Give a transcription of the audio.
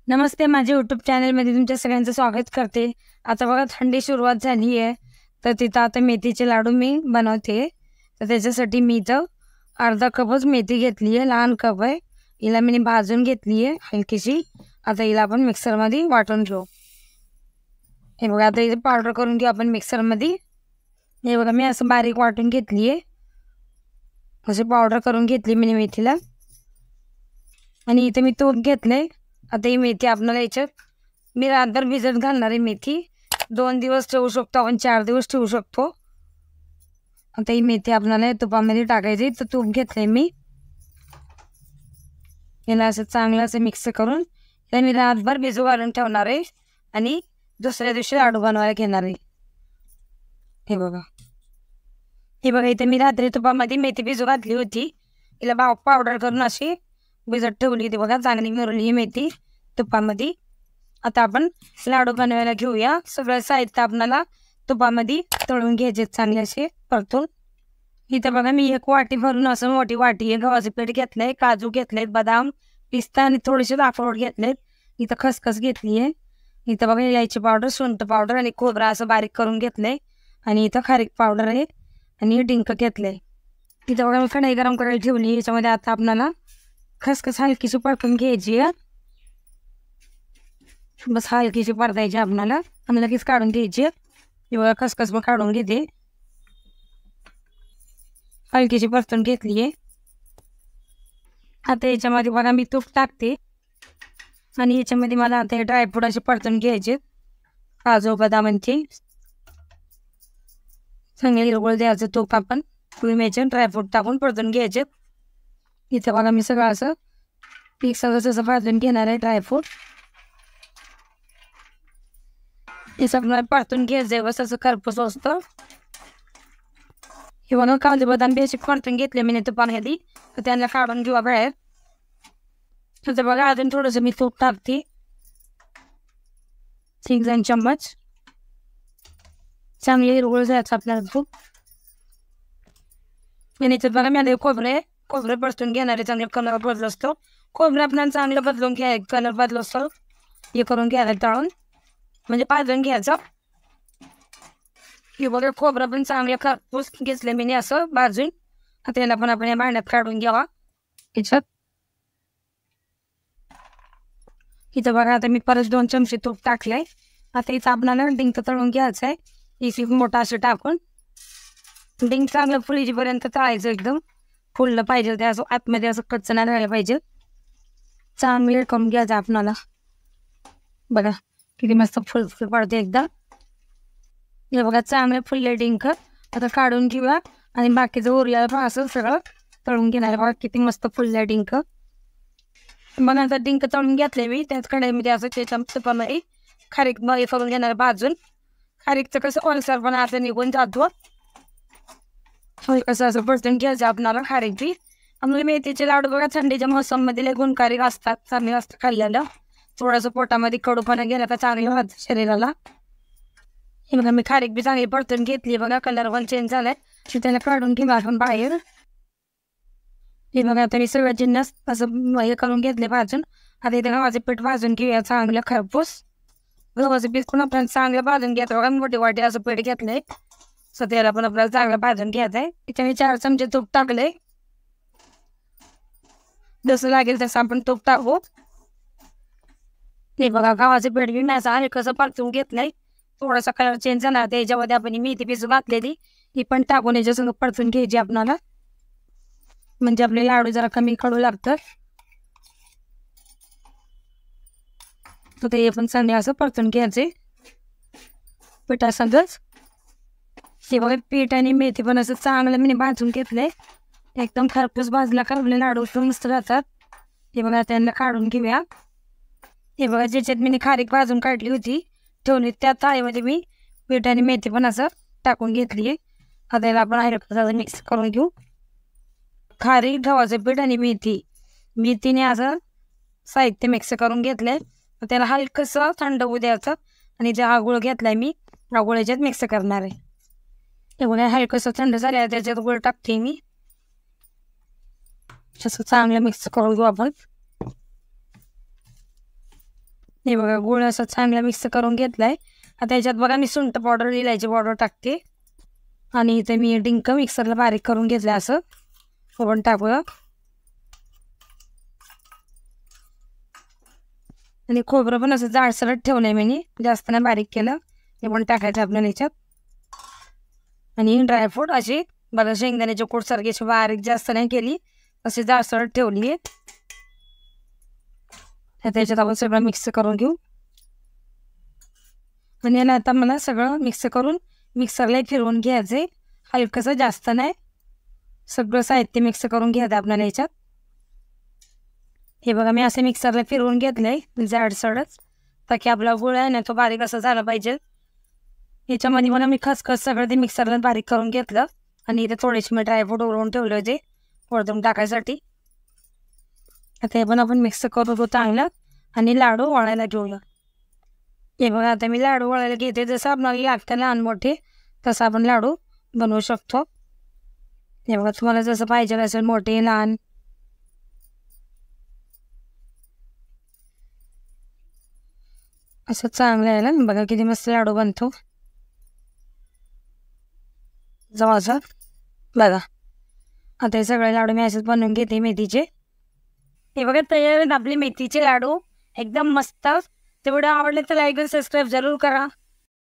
नमस्ते, माझ्या यूट्यूब चॅनलमध्ये तुमच्या सगळ्यांचं स्वागत करते. आता बघा थंडी सुरुवात झाली आहे, तर तिथं आता मेथीचे लाडू मी बनवते. तर त्याच्यासाठी मी इथं अर्धा कपच मेथी घेतली आहे, लहान कप आहे. हिला मी भाजून घेतली आहे हलकीशी. आता हिला आपण मिक्सरमध्ये वाटून घेऊ. हे बघा, आता इथे पावडर करून घेऊ आपण मिक्सरमध्ये. हे बघा, मी असं बारीक वाटून घेतली आहे, अशी पावडर करून घेतली मी मेथीला. आणि इथे मी तूप घेतलंय. आता ही मेथी आपल्याला याच्यात मी रातभर भिजत घालणार आहे. मेथी 2 दिवस ठेवू शकतो आपण, 4 दिवस ठेवू शकतो. आता ही मेथी आपल्याला तुपामध्ये टाकायची. तर तूप घेतलंय मी, याला असं चांगलं असं मिक्स करून तर मी रातभर भिजू घालून ठेवणार आहे आणि दुसऱ्या दिवशी लाडू बनवायला घेणार आहे. हे बघा इथे मी रात्री तुपामध्ये मेथी भिजू घातली होती. हिला पावडर करून अशी भिजत ठेवली होती. बघा, चांगली मिरवली मेथी तुपामध्ये. आता आपण लाडू बनवायला घेऊया. सगळं साहित्य आपल्याला तुपामध्ये तळून घ्यायचे चांगले असे परतून. इथं बघा, मी एक वाटी भरून असं मोठी वाटी आहे गव्हाचं पीठ घेतलंय, काजू घेतलेत, बदाम, पिस्ता आणि थोडेसे अक्रोड घेतलेत. इथं खसखस घेतली आहे. इथं बघा इलायची पावडर, सुंठ पावडर आणि खोबरं असं बारीक करून घेतलंय. आणि इथं खारीक पावडर आहे आणि डिंक घेतलंय. इथं बघा मी कढई गरम करायला ठेवली. याच्यामध्ये आता आपल्याला खसखस हलकीशी परतून घ्यायची आहे. बस हलकीशी परतायची आपल्याला आणि लगेच काढून घ्यायची. बघा खसखस मग काढून घेते, हलकीशी परतून घेतली आहे. आता याच्यामध्ये बघा मी तूप टाकते आणि याच्यामध्ये मला आता हे ड्रायफ्रूट असे परतून घ्यायचे. काजू बदामांची चांगले हिरवळ द्यायचं तूप आपण याचे ड्रायफ्रूट टाकून परतून घ्यायचे. इथं बघा मी सगळं असं पीक सगळं असं परतून घेणार आहे ड्रायफ्रूट. हे सगळं परतून घ्यायचं बस असं खरपूस असतं. हे बघा काजू बदाम बेसिक परतून घेतले मी तुपामध्ये. तर त्यांना काढून घेऊ बाहेर. तर बघा अजून थोडंसं मी तूप टाकते, 1 चम्मच. चांगली हिरवळ जायचं आपल्याला तूप. आणि तर बघा मी आता खोबरे परतून घेणार आहे. चांगले कलर बदल असतो खोबरं आपल्याला चांगलं बदलून कलर बदल असतो. हे करून घ्यायला तळून म्हणजे भाजून घ्यायचं. हे बघा खोबरं पण चांगले खरपूस घेतले मी असं भाजून. त्याला पण आपण या भांड्यात काढून घ्यावा याच्यात. इथं बघा आता मी परत 2 चमचे तूप टाकले. आता इथं आपल्याला डिंक तळून घ्यायचं आहे. इथे मोठा असं टाकून डिंक चांगलं फुलीजीपर्यंत तळायचं. एकदम फुललं पाहिजे, ते असं आतमध्ये असं कच्चं नाही राहायला पाहिजे. चांगलं करून घ्यायचं आपणाला. बघा किती मस्त फुल पडते एकदम. हे बघा चांगले फुलले डिंक. आता काढून घेऊया आणि बाकीचं उरलेलं असं सगळं तळून घेणार. बघा किती मस्त फुलले डिंक. मग नंतर डिंक तळून घेतले मी. त्याच कढईमध्ये असं त्याच्या तुपामध्ये खारीक करून घेणार भाजून. खारीकचं कसं ओलसर पण आता निघून जातो. कसं असं परतून घ्यायचं आपल्याला खारीक बी. आम्हाला मेथीचे लाडू बघा थंडीच्या मोसममध्ये लय गुणकारी असतात, चांगले असतं खाल्ल्याला. थोडंसं पोटामध्ये कडूपणा गेला का चांगलं राहतं शरीराला. हे बघा मी खारीक बी चांगली परतून घेतली. बघा कलर पण चेंज झालाय. त्याला काढून घेऊ आपण बाहेर. हे बघा आता मी सगळं जिन्नस असं हे करून घेतले भाजून. आता इथे गव्हाचं पीठ भाजून घेऊया चांगलं खरपूस. गव्हाचं पीठ पण आपण चांगलं भाजून घ्यायचं. बघा मोठी वाटी असं पीठ घेतलंय. त्याला पण आपल्याला चांगलं भाजून घ्यायचं आहे. इथे मी 4 चमचे तूप टाकले. जसं लागेल तसं आपण तूप टाकू. हे बघा गव्हाचं पीठ बी मी असं आणि कसं परतून घेतलंय. थोडासा कलर चेंज झाला. त्याच्यामध्ये आपण मेथी पिसू घातलेली ही पण टाकून याच्यासंग परतून घ्यायची आपल्याला, म्हणजे आपले लाडू जरा कमी कडू लागतात. तर ते पण चांगले असं परतून घ्यायचे पिठासंगच. हे बघा पीठ आणि मेथी पण असं चांगलं मी भाजून घेतलंय. एकदम खरपूस भाजला का आपले लाडू पण मस्त राहतात. हे बघा त्यांना काढून घेऊया. हे बघा ज्याच्यात मी खारीक भाजून काढली होती ठेवली, त्या थाळीमध्ये मी पीठ आणि मेथी पण असं टाकून घेतली आहे. आता याला आपण मिक्स करून घेऊ. खारीक, गव्हाचं पीठ आणि मेथीने असं साहित्य मिक्स करून घेतलंय. त्याला हलकंसं थंड होऊ द्यायचं. आणि जे गुळ घेतलाय मी गुळ याच्यात मिक्स करणार आहे. हे बघा हलकंसं थंड झालं त्याच्यात गुळ टाकते मी. असं चांगलं मिक्स करून घेऊ आपण. हे बघा गूळ असं चांगला मिक्स करून घेतलाय. आता याच्यात बघा मी सुंठ पावडर, इलायची पावडर टाकते आणि इथे मी डिंक मिक्सरला बारीक करून घेतलं. असं आपण टाकूया आणि खोबरं पण असं जाडसरट ठेवलंय मी, जास्त नाही बारीक केलं. हे पण टाकायचं आपल्याला याच्यात. आणि ड्रायफ्रूट अशी बघा शेंगदाण्याची कूट सारखी अशी बारीक जास्त नाही केली, अशी जाडसरट ठेवली आहे. त्याच्यात आपण सगळं मिक्स करून घेऊ. आणि याला आता मला सगळं मिक्स करून मिक्सरला फिरवून घ्यायचं आहे, हलकंसं, जास्त नाही. सगळं साहित्य मिक्स करून घ्यायचं आपल्याला याच्यात. हे बघा मी असं मिक्सरला फिरवून घेतलंय जाडसरच, ताकी आपला गुळ आहे ना तो बारीक असं झाला पाहिजे. याच्यामध्ये मला मी खसखस सगळं ते मिक्सरला बारीक करून घेतलं आणि इथे थोडेसे मी ड्रायफ्रूट उडवून ठेवले होते वरतून टाकायसाठी. आता हे पण आपण मिक्स करू चांगलं आणि लाडू वळायला घेऊया. हे बघा आता मी लाडू वळायला घेते. जसं आपल्याला लागतं लहान मोठे तसं आपण लाडू बनवू शकतो. हे बघा तुम्हाला जसं पाहिजे असेल, मोठे लहान. असं चांगलं आहे ना, बघा किती मस्त लाडू बनतो जवळचा. बघा आता हे सगळे लाडू मी असेच बनवून घेते मेथीचे. हे बघा तयार आपले मेथीचे लाडू एकदम मस्त. तेवढं आवडले तर लाईक आणि सबस्क्राईब जरूर करा.